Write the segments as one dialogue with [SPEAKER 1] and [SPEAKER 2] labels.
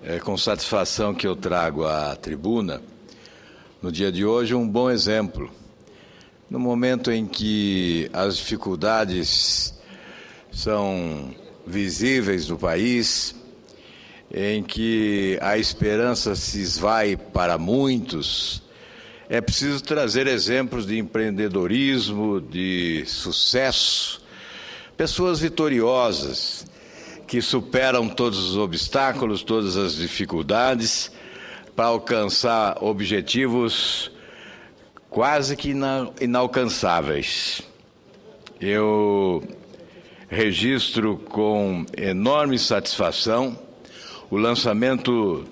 [SPEAKER 1] É com satisfação que eu trago à tribuna, no dia de hoje, um bom exemplo. No momento em que as dificuldades são visíveis no país, em que a esperança se esvai para muitos, é preciso trazer exemplos de empreendedorismo, de sucesso, pessoas vitoriosas, que superam todos os obstáculos, todas as dificuldades, para alcançar objetivos quase que inalcançáveis. Eu registro com enorme satisfação o lançamento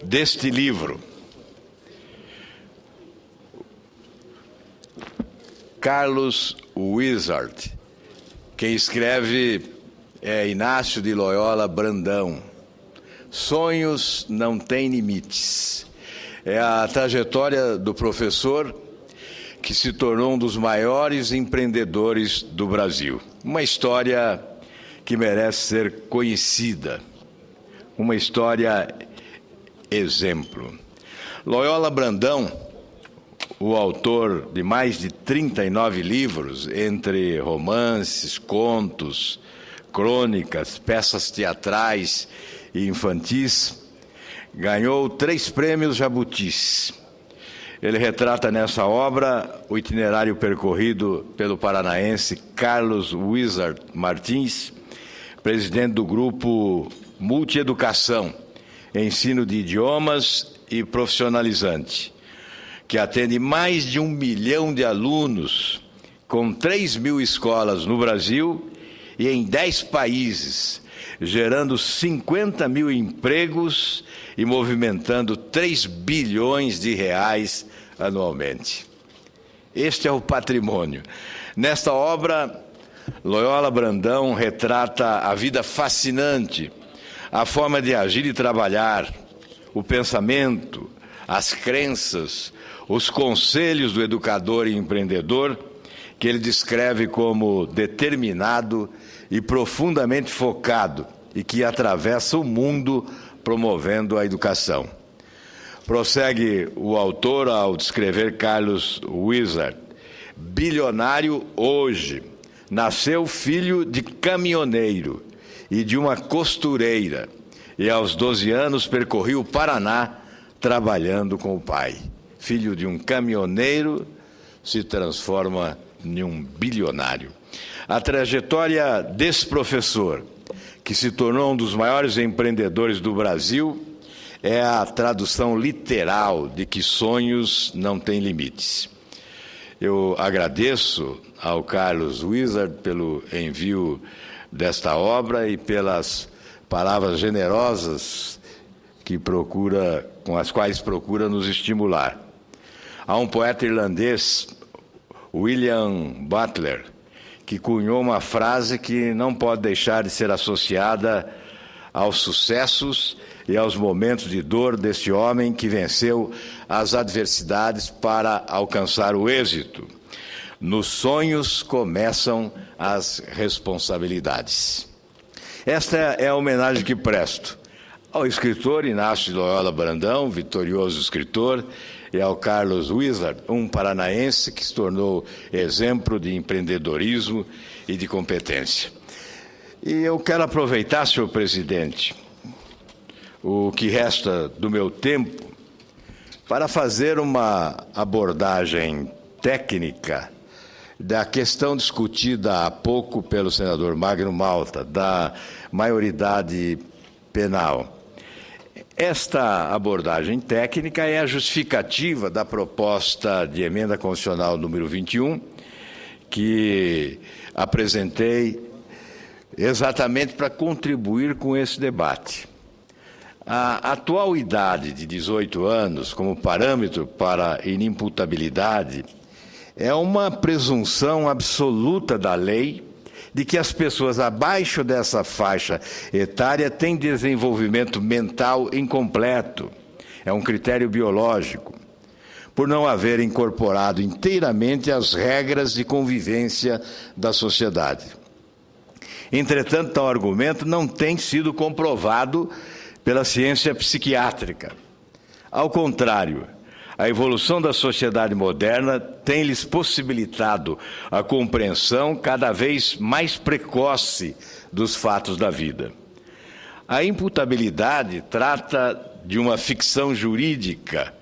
[SPEAKER 1] deste livro. Carlos Wizard. Quem escreve é Inácio de Loyola Brandão. Sonhos não têm limites. É a trajetória do professor que se tornou um dos maiores empreendedores do Brasil. Uma história que merece ser conhecida. Uma história exemplo. Loyola Brandão, o autor de mais de 39 livros, entre romances, contos, crônicas, peças teatrais e infantis, ganhou 3 prêmios Jabutis. Ele retrata nessa obra o itinerário percorrido pelo paranaense Carlos Wizard Martins, presidente do grupo Multieducação, ensino de idiomas e profissionalizante, que atende mais de 1 milhão de alunos, com 3.000 escolas no Brasil e em 10 países, gerando 50.000 empregos e movimentando 3 bilhões de reais anualmente. Este é o patrimônio. Nesta obra, Loyola Brandão retrata a vida fascinante, a forma de agir e trabalhar, o pensamento, as crenças, os conselhos do educador e empreendedor, que ele descreve como determinado e profundamente focado e que atravessa o mundo promovendo a educação. Prossegue o autor ao descrever Carlos Wizard. Bilionário hoje, nasceu filho de caminhoneiro e de uma costureira e aos 12 anos percorreu o Paraná trabalhando com o pai. Filho de um caminhoneiro se transforma em um bilionário. A trajetória desse professor, que se tornou um dos maiores empreendedores do Brasil, é a tradução literal de que sonhos não têm limites. Eu agradeço ao Carlos Wizard pelo envio desta obra e pelas palavras generosas com as quais procura nos estimular. Há um poeta irlandês, William Butler, que cunhou uma frase que não pode deixar de ser associada aos sucessos e aos momentos de dor deste homem que venceu as adversidades para alcançar o êxito. Nos sonhos começam as responsabilidades. Esta é a homenagem que presto ao escritor Inácio de Loyola Brandão, vitorioso escritor, e ao Carlos Wizard, um paranaense que se tornou exemplo de empreendedorismo e de competência. E eu quero aproveitar, senhor presidente, o que resta do meu tempo para fazer uma abordagem técnica da questão discutida há pouco pelo senador Magno Malta, da maioridade penal. Esta abordagem técnica é a justificativa da proposta de emenda constitucional número 21, que apresentei exatamente para contribuir com esse debate. A atual idade de 18 anos, como parâmetro para inimputabilidade, é uma presunção absoluta da lei de que as pessoas abaixo dessa faixa etária têm desenvolvimento mental incompleto. É um critério biológico, por não haver incorporado inteiramente as regras de convivência da sociedade. Entretanto, tal argumento não tem sido comprovado pela ciência psiquiátrica. Ao contrário, a evolução da sociedade moderna tem lhes possibilitado a compreensão cada vez mais precoce dos fatos da vida. A imputabilidade trata de uma ficção jurídica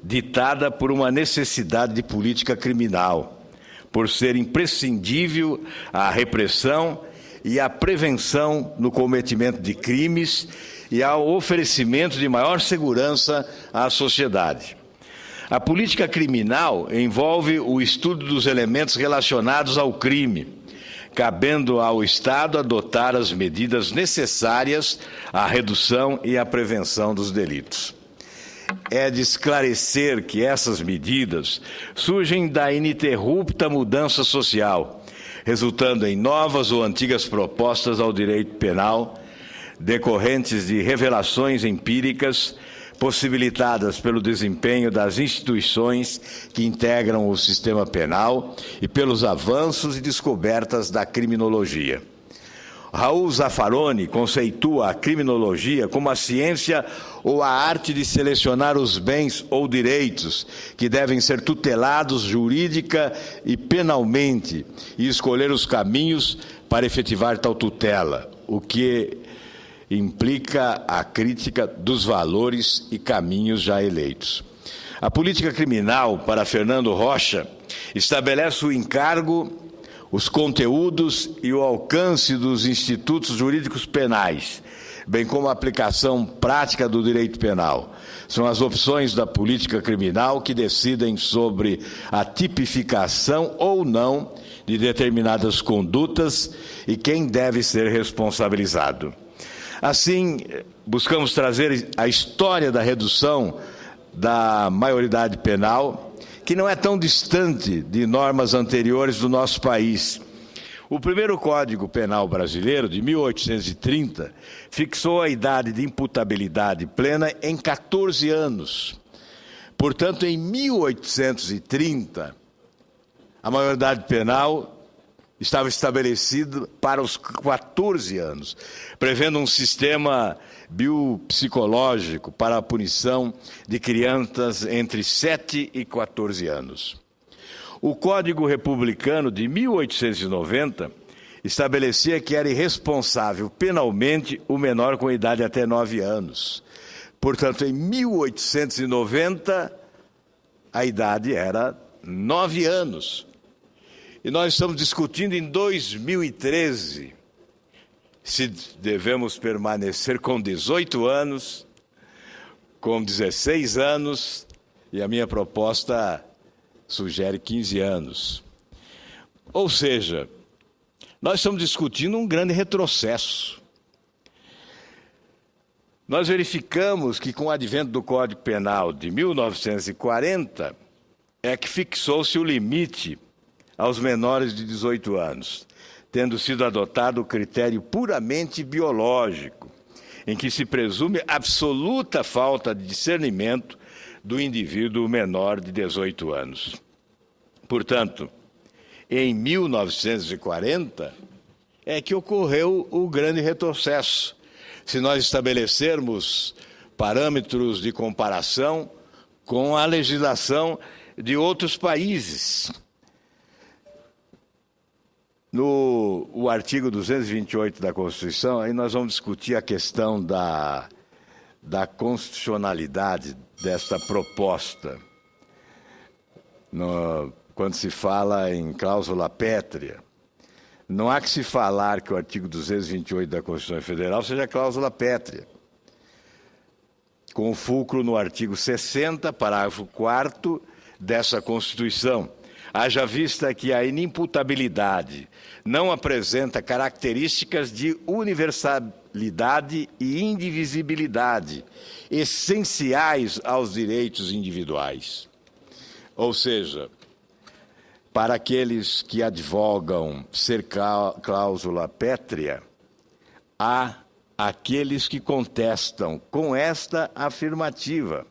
[SPEAKER 1] ditada por uma necessidade de política criminal, por ser imprescindível a repressão e a prevenção no cometimento de crimes e ao oferecimento de maior segurança à sociedade. A política criminal envolve o estudo dos elementos relacionados ao crime, cabendo ao Estado adotar as medidas necessárias à redução e à prevenção dos delitos. É de esclarecer que essas medidas surgem da ininterrupta mudança social, resultando em novas ou antigas propostas ao direito penal, decorrentes de revelações empíricas, possibilitadas pelo desempenho das instituições que integram o sistema penal e pelos avanços e descobertas da criminologia. Raul Zaffaroni conceitua a criminologia como a ciência ou a arte de selecionar os bens ou direitos que devem ser tutelados jurídica e penalmente e escolher os caminhos para efetivar tal tutela, o que implica a crítica dos valores e caminhos já eleitos. A política criminal, para Fernando Rocha, estabelece o encargo, os conteúdos e o alcance dos institutos jurídicos penais, bem como a aplicação prática do direito penal. São as opções da política criminal que decidem sobre a tipificação ou não de determinadas condutas e quem deve ser responsabilizado. Assim, buscamos trazer a história da redução da maioridade penal, que não é tão distante de normas anteriores do nosso país. O primeiro Código Penal brasileiro, de 1830, fixou a idade de imputabilidade plena em 14 anos. Portanto, em 1830, a maioridade penal estava estabelecido para os 14 anos, prevendo um sistema biopsicológico para a punição de crianças entre 7 e 14 anos. O Código Republicano de 1890 estabelecia que era irresponsável penalmente o menor com idade até 9 anos. Portanto, em 1890, a idade era 9 anos. E nós estamos discutindo em 2013 se devemos permanecer com 18 anos, com 16 anos, e a minha proposta sugere 15 anos. Ou seja, nós estamos discutindo um grande retrocesso. Nós verificamos que com o advento do Código Penal de 1940 é que fixou-se o limite aos menores de 18 anos, tendo sido adotado o critério puramente biológico, em que se presume absoluta falta de discernimento do indivíduo menor de 18 anos. Portanto, em 1940 é que ocorreu o grande retrocesso. Se nós estabelecermos parâmetros de comparação com a legislação de outros países. No artigo 228 da Constituição, aí nós vamos discutir a questão da constitucionalidade desta proposta. Quando se fala em cláusula pétrea, não há que se falar que o artigo 228 da Constituição Federal seja cláusula pétrea, com o fulcro no artigo 60, parágrafo 4º dessa Constituição. Haja vista que a inimputabilidade não apresenta características de universalidade e indivisibilidade, essenciais aos direitos individuais. Ou seja, para aqueles que advogam ser cláusula pétrea, há aqueles que contestam com esta afirmativa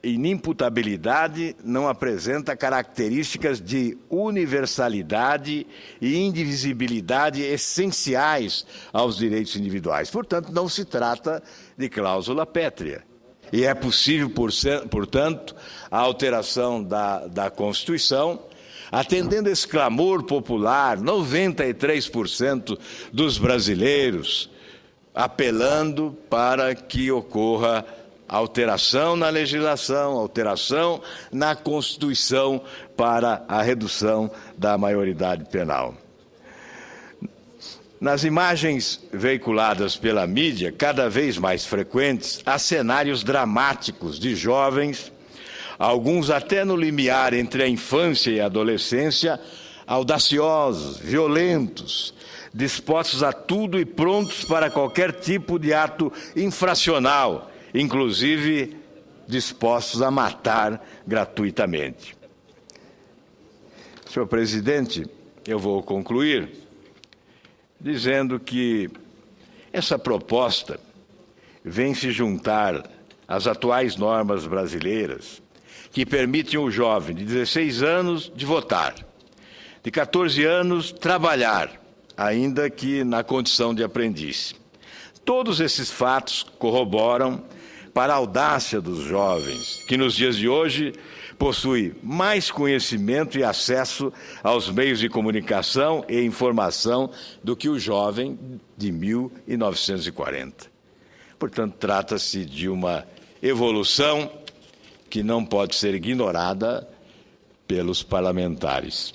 [SPEAKER 1] inimputabilidade não apresenta características de universalidade e indivisibilidade essenciais aos direitos individuais. Portanto, não se trata de cláusula pétrea. E é possível, portanto, a alteração da Constituição, atendendo esse clamor popular, 93% dos brasileiros apelando para que ocorra alteração na legislação, alteração na Constituição para a redução da maioridade penal. Nas imagens veiculadas pela mídia, cada vez mais frequentes, há cenários dramáticos de jovens, alguns até no limiar entre a infância e a adolescência, audaciosos, violentos, dispostos a tudo e prontos para qualquer tipo de ato infracional, inclusive dispostos a matar gratuitamente. Senhor presidente, eu vou concluir dizendo que essa proposta vem se juntar às atuais normas brasileiras que permitem ao jovem de 16 anos de votar, de 14 anos trabalhar, ainda que na condição de aprendiz. Todos esses fatos corroboram para a audácia dos jovens, que nos dias de hoje possui mais conhecimento e acesso aos meios de comunicação e informação do que o jovem de 1940. Portanto, trata-se de uma evolução que não pode ser ignorada pelos parlamentares.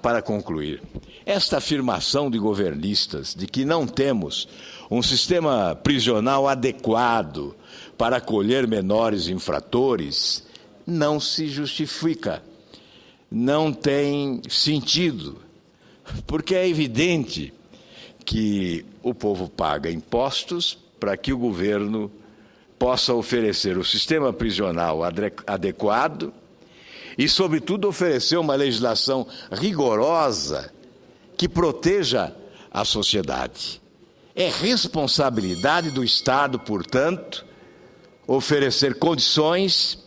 [SPEAKER 1] Para concluir, esta afirmação de governistas de que não temos um sistema prisional adequado para acolher menores infratores não se justifica, não tem sentido, porque é evidente que o povo paga impostos para que o governo possa oferecer o sistema prisional adequado e, sobretudo, oferecer uma legislação rigorosa que proteja a sociedade. É responsabilidade do Estado, portanto, oferecer condições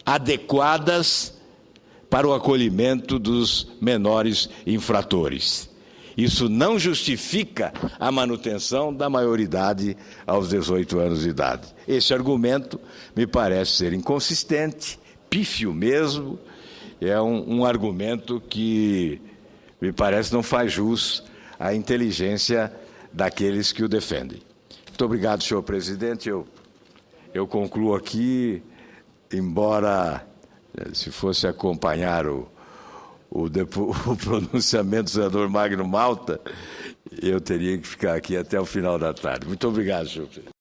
[SPEAKER 1] adequadas para o acolhimento dos menores infratores. Isso não justifica a manutenção da maioridade aos 18 anos de idade. Esse argumento me parece ser inconsistente, pífio mesmo, é um argumento que me parece não faz jus à inteligência daqueles que o defendem. Muito obrigado, senhor presidente. Eu concluo aqui, embora, se fosse acompanhar o pronunciamento do senador Magno Malta, eu teria que ficar aqui até o final da tarde. Muito obrigado, senhor presidente.